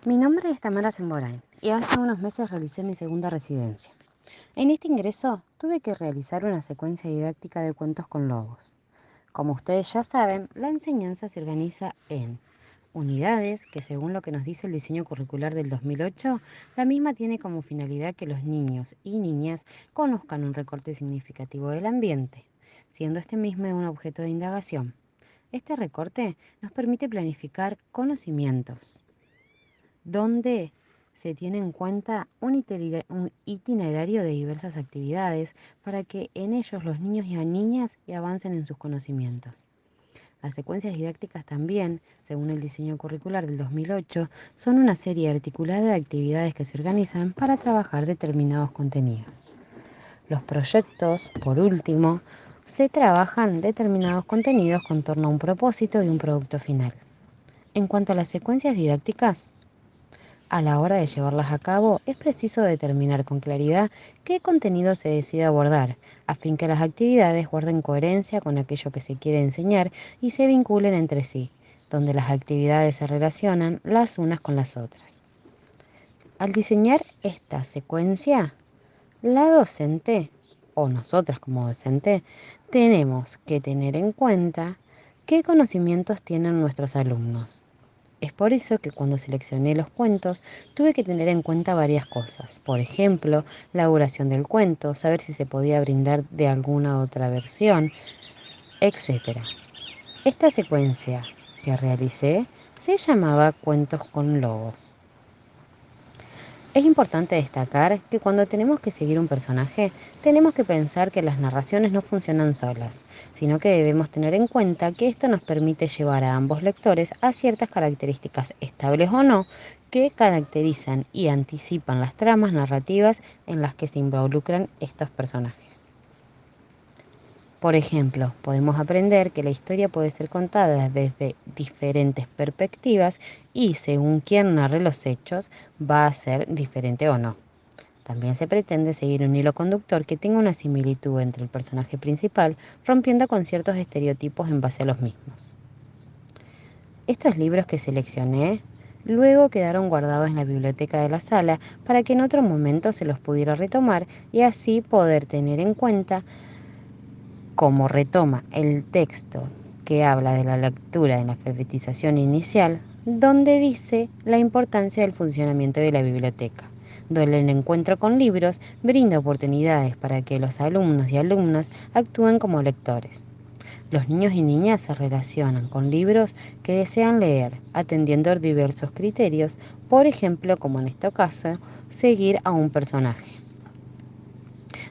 Mi nombre es Tamara Semborain y hace unos meses realicé mi segunda residencia. En este ingreso tuve que realizar una secuencia didáctica de cuentos con lobos. Como ustedes ya saben, la enseñanza se organiza en unidades que, según lo que nos dice el diseño curricular del 2008, la misma tiene como finalidad que los niños y niñas conozcan un recorte significativo del ambiente, siendo este mismo un objeto de indagación. Este recorte nos permite planificar conocimientos donde se tiene en cuenta un itinerario de diversas actividades para que en ellos los niños y niñas avancen en sus conocimientos. Las secuencias didácticas también, según el diseño curricular del 2008, son una serie articulada de actividades que se organizan para trabajar determinados contenidos. Los proyectos, por último, se trabajan determinados contenidos con torno a un propósito y un producto final. En cuanto a las secuencias didácticas, a la hora de llevarlas a cabo, es preciso determinar con claridad qué contenido se decide abordar, a fin que las actividades guarden coherencia con aquello que se quiere enseñar y se vinculen entre sí, donde las actividades se relacionan las unas con las otras. Al diseñar esta secuencia, la docente, o nosotras como docente, tenemos que tener en cuenta qué conocimientos tienen nuestros alumnos. Es por eso que cuando seleccioné los cuentos tuve que tener en cuenta varias cosas. Por ejemplo, la duración del cuento, saber si se podía brindar de alguna otra versión, etc. Esta secuencia que realicé se llamaba Cuentos con Lobos. Es importante destacar que cuando tenemos que seguir un personaje, tenemos que pensar que las narraciones no funcionan solas, sino que debemos tener en cuenta que esto nos permite llevar a ambos lectores a ciertas características, estables o no, que caracterizan y anticipan las tramas narrativas en las que se involucran estos personajes. Por ejemplo, podemos aprender que la historia puede ser contada desde diferentes perspectivas y según quien narre los hechos va a ser diferente o no. También se pretende seguir un hilo conductor que tenga una similitud entre el personaje principal, rompiendo con ciertos estereotipos en base a los mismos. Estos libros que seleccioné luego quedaron guardados en la biblioteca de la sala para que en otro momento se los pudiera retomar y así poder tener en cuenta cómo retoma el texto que habla de la lectura en la alfabetización inicial, donde dice la importancia del funcionamiento de la biblioteca, donde el encuentro con libros brinda oportunidades para que los alumnos y alumnas actúen como lectores. Los niños y niñas se relacionan con libros que desean leer, atendiendo a diversos criterios, por ejemplo, como en este caso, seguir a un personaje.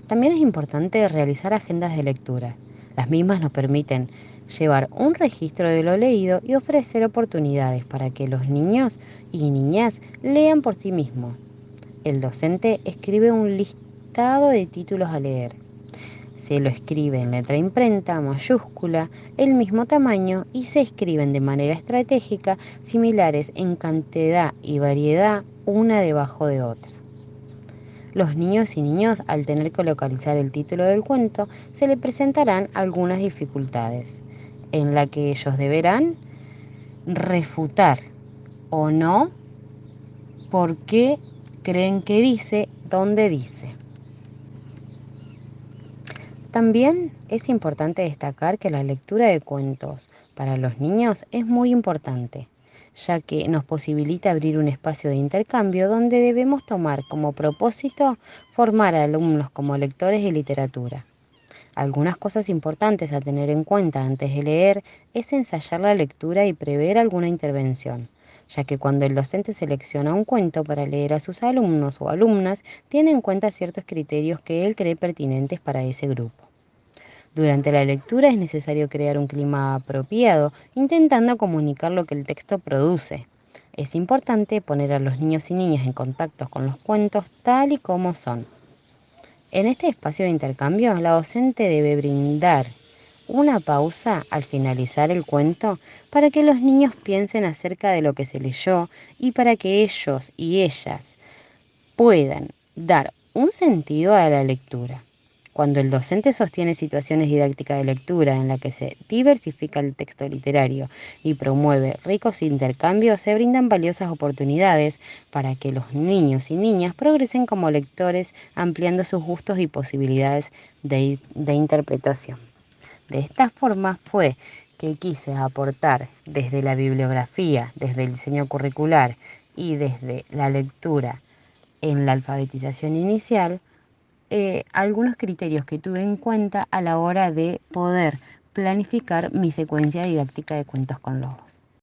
También es importante realizar agendas de lectura. Las mismas nos permiten llevar un registro de lo leído y ofrecer oportunidades para que los niños y niñas lean por sí mismos. El docente escribe un listado de títulos a leer. Se lo escribe en letra imprenta, mayúscula, el mismo tamaño y se escriben de manera estratégica, similares en cantidad y variedad, una debajo de otra. Los niños y niñas, al tener que localizar el título del cuento, se les presentarán algunas dificultades, en la que ellos deberán refutar o no por qué creen que dice dónde dice. También es importante destacar que la lectura de cuentos para los niños es muy importante, ya que nos posibilita abrir un espacio de intercambio donde debemos tomar como propósito formar a alumnos como lectores de literatura. Algunas cosas importantes a tener en cuenta antes de leer es ensayar la lectura y prever alguna intervención, ya que cuando el docente selecciona un cuento para leer a sus alumnos o alumnas, tiene en cuenta ciertos criterios que él cree pertinentes para ese grupo. Durante la lectura es necesario crear un clima apropiado, intentando comunicar lo que el texto produce. Es importante poner a los niños y niñas en contacto con los cuentos tal y como son. En este espacio de intercambio, la docente debe brindar una pausa al finalizar el cuento para que los niños piensen acerca de lo que se leyó y para que ellos y ellas puedan dar un sentido a la lectura. Cuando el docente sostiene situaciones didácticas de lectura en la que se diversifica el texto literario y promueve ricos intercambios, se brindan valiosas oportunidades para que los niños y niñas progresen como lectores, ampliando sus gustos y posibilidades de interpretación. De esta forma fue que quise aportar desde la bibliografía, desde el diseño curricular y desde la lectura en la alfabetización inicial, algunos criterios que tuve en cuenta a la hora de poder planificar mi secuencia didáctica de cuentos con lobos.